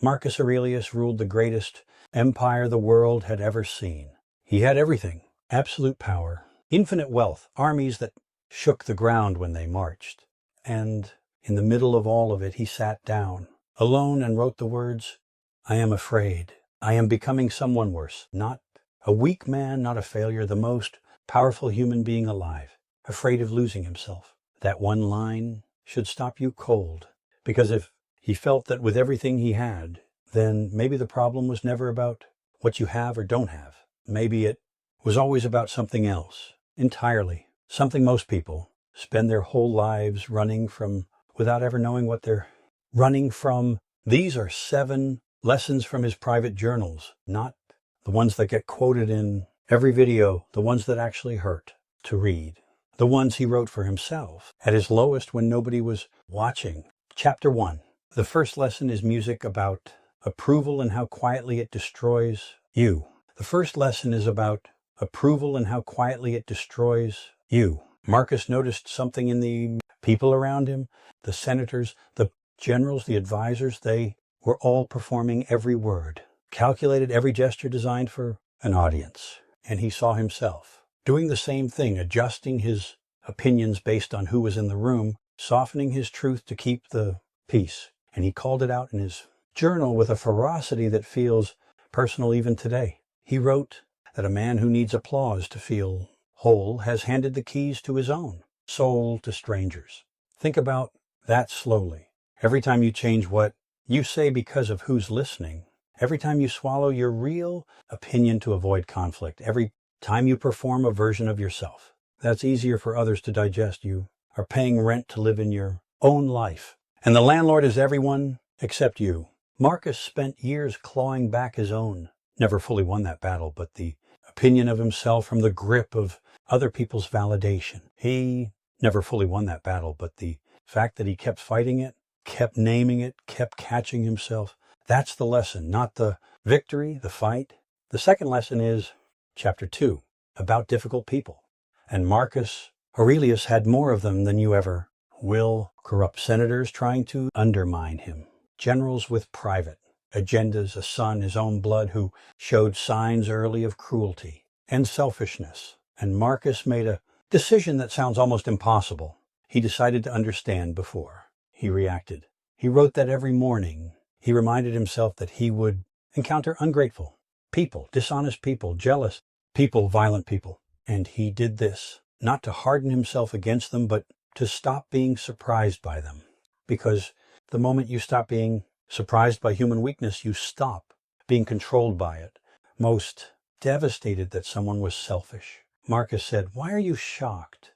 Marcus Aurelius ruled the greatest empire the world had ever seen. He had everything: absolute power, infinite wealth, armies that shook the ground when they marched. And in the middle of all of it, he sat down, alone, and wrote the words, "I am afraid. I am becoming someone worse. Not a weak man, not a failure, the most powerful human being alive, afraid of losing himself." That one line should stop you cold, because if he felt that with everything he had, then maybe the problem was never about what you have or don't have. Maybe it was always about something else entirely, something most people spend their whole lives running from without ever knowing what they're running from. These are 7 lessons from his private journals, not the ones that get quoted in every video, the ones that actually hurt to read, the ones he wrote for himself at his lowest when nobody was watching. Chapter 1. The first lesson is music about approval and how quietly it destroys you. The first lesson is about approval and how quietly it destroys you. Marcus noticed something in the people around him, the senators, the generals, the advisors. They were all performing every word, calculated every gesture designed for an audience. And he saw himself doing the same thing, adjusting his opinions based on who was in the room, softening his truth to keep the peace. And he called it out in his journal with a ferocity that feels personal even today. He wrote that a man who needs applause to feel whole has handed the keys to his own soul to strangers. Think about that slowly. Every time you change what you say because of who's listening, every time you swallow your real opinion to avoid conflict, every time you perform a version of yourself that's easier for others to digest, you are paying rent to live in your own life. And the landlord is everyone except you. Marcus spent years clawing back his own, never fully won that battle, but the opinion of himself from the grip of other people's validation. He never fully won that battle, but the fact that he kept fighting it, kept naming it, kept catching himself, that's the lesson, not the victory, the fight. The second lesson is chapter 2, about difficult people. And Marcus Aurelius had more of them than you ever will. Corrupt senators trying to undermine him, generals with private agendas, a son, his own blood, who showed signs early of cruelty and selfishness. And Marcus made a decision that sounds almost impossible. He decided to understand before he reacted. He wrote that every morning he reminded himself that he would encounter ungrateful people, dishonest people, jealous people, violent people. And he did this not to harden himself against them, but to stop being surprised by them. Because the moment you stop being surprised by human weakness, you stop being controlled by it. Most devastated that someone was selfish. Marcus said, "Why are you shocked?"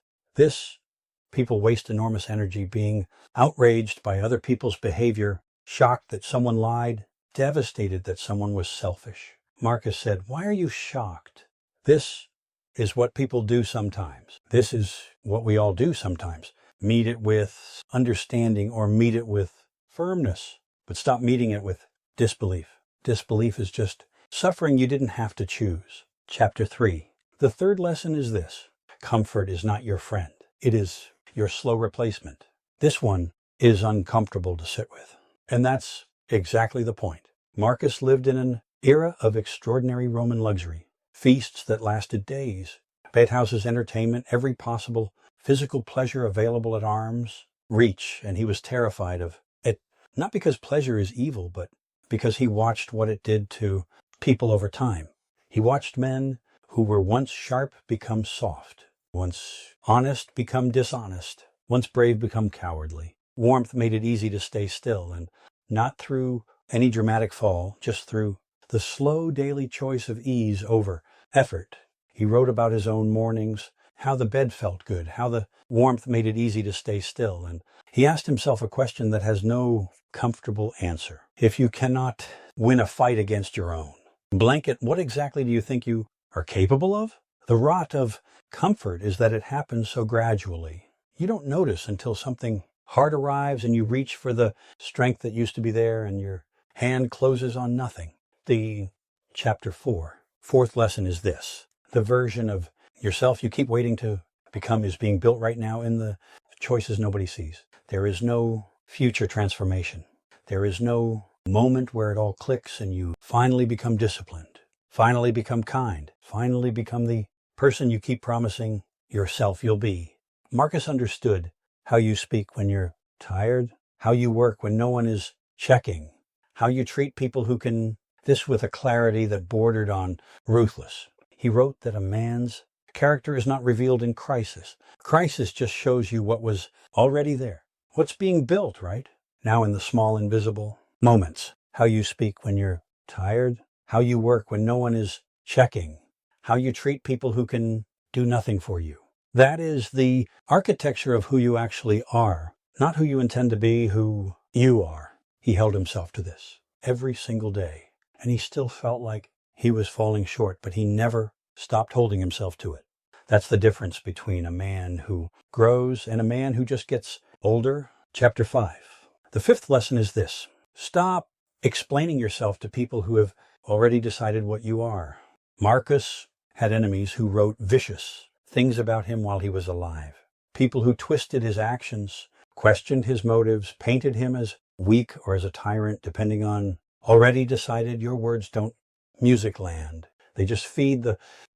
People waste enormous energy being outraged by other people's behavior, shocked that someone lied, devastated that someone was selfish. Marcus said, "Why are you shocked?" This is what people do sometimes. This is what we all do sometimes. Meet it with understanding or meet it with firmness, but stop meeting it with disbelief. Disbelief is just suffering you didn't have to choose. Chapter 3. The third lesson is this: comfort is not your friend. It is your slow replacement. This one is uncomfortable to sit with. And that's exactly the point. Marcus lived in an era of extraordinary Roman luxury. Feasts that lasted days, bedhouses, entertainment, every possible physical pleasure available at arm's reach, and he was terrified of it, not because pleasure is evil, but because he watched what it did to people over time. He watched men who were once sharp become soft, once honest become dishonest, once brave become cowardly. Warmth made it easy to stay still, and not through any dramatic fall, just through the slow daily choice of ease over effort. He wrote about his own mornings, how the bed felt good, how the warmth made it easy to stay still. And he asked himself a question that has no comfortable answer. If you cannot win a fight against your own blanket, what exactly do you think you are capable of? The rot of comfort is that it happens so gradually. You don't notice until something hard arrives and you reach for the strength that used to be there and your hand closes on nothing. The chapter 4, fourth lesson is this: the version of yourself you keep waiting to become is being built right now in the choices nobody sees. There is no future transformation. There is no moment where it all clicks and you finally become disciplined, finally become kind, finally become the person you keep promising yourself you'll be. Marcus understood how you speak when you're tired, how you work when no one is checking, how you treat people who can, this with a clarity that bordered on ruthless. He wrote that a man's character is not revealed in crisis. Crisis just shows you what was already there, what's being built, right? Now in the small invisible moments, how you speak when you're tired, how you work when no one is checking, how you treat people who can do nothing for you. That is the architecture of who you actually are, not who you intend to be, who you are. He held himself to this every single day, and he still felt like he was falling short, but he never stopped holding himself to it. That's the difference between a man who grows and a man who just gets older. Chapter 5. The fifth lesson is this: stop explaining yourself to people who have already decided what you are. Marcus had enemies who wrote vicious things about him while he was alive. People who twisted his actions, questioned his motives, painted him as weak or as a tyrant, depending on already decided your words don't music land. They just feed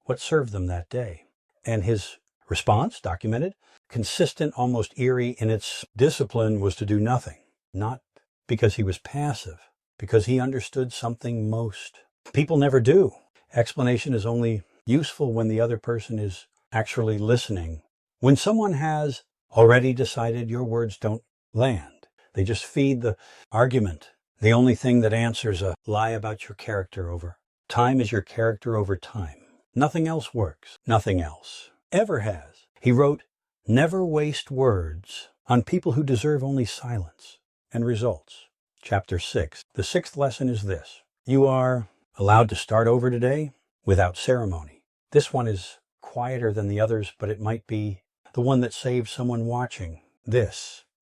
what served them that day. And his response, documented, consistent, almost eerie in its discipline, was to do nothing. Not because he was passive, because he understood something most people never do. Explanation is only useful when the other person is actually listening. When someone has already decided your words don't land, they just feed the argument. The only thing that answers a lie about your character over time is your character over time. Nothing else works. Nothing else ever has. He wrote, never waste words on people who deserve only silence and results. Chapter 6. The sixth lesson is this: you are allowed to start over today without ceremony. This one is quieter than the others, but it might be the one that saved someone watching.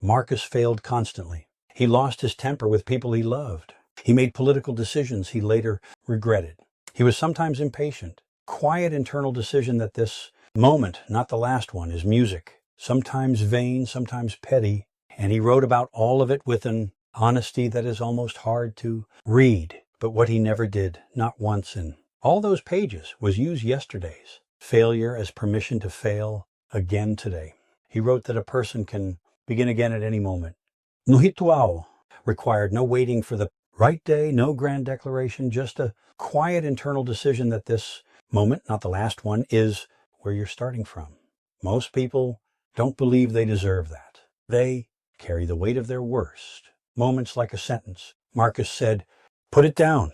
Marcus failed constantly. He lost his temper with people he loved. He made political decisions he later regretted. He was sometimes impatient. Quiet internal decision that this moment, not the last one, is music. Sometimes vain, sometimes petty. And he wrote about all of it with an honesty that is almost hard to read. But what he never did, not once in all those pages, was use yesterday's failure as permission to fail again today. He wrote that a person can begin again at any moment. No ritual required no waiting for the right day, no grand declaration, just a quiet internal decision that this moment, not the last one, is where you're starting from. Most people don't believe they deserve that. They carry the weight of their worst moments like a sentence. Marcus said, put it down,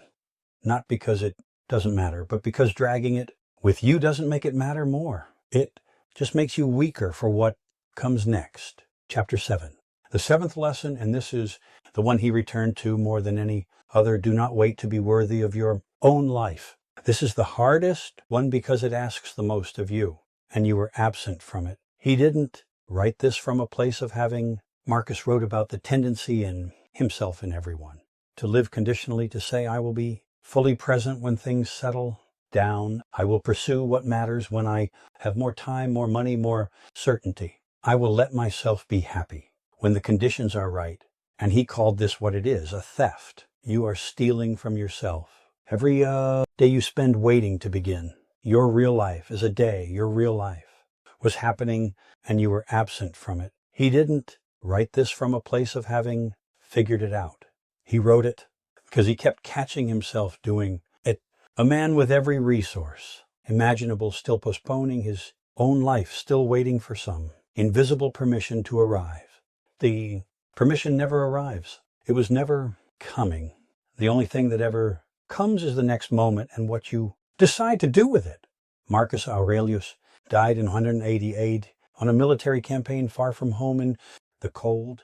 not because it doesn't matter, but because dragging it with you doesn't make it matter more. It just makes you weaker for what comes next. Chapter 7. The seventh lesson, and this is the one he returned to more than any other: do not wait to be worthy of your own life. This is the hardest one because it asks the most of you, and you were absent from it. He didn't write this from a place of having. Marcus wrote about the tendency in himself and everyone to live conditionally, to say, I will be fully present when things settle down. I will pursue what matters when I have more time, more money, more certainty. I will let myself be happy when the conditions are right. And he called this what it is, a theft. You are stealing from yourself. Every day you spend waiting to begin. Your real life is a day. Your real life was happening and you were absent from it. He didn't write this from a place of having figured it out. He wrote it because he kept catching himself doing it. A man with every resource imaginable, still postponing his own life, still waiting for some invisible permission to arrive. The permission never arrives. It was never coming. The only thing that ever comes is the next moment and what you decide to do with it. Marcus Aurelius died in 188 on a military campaign far from home in the cold,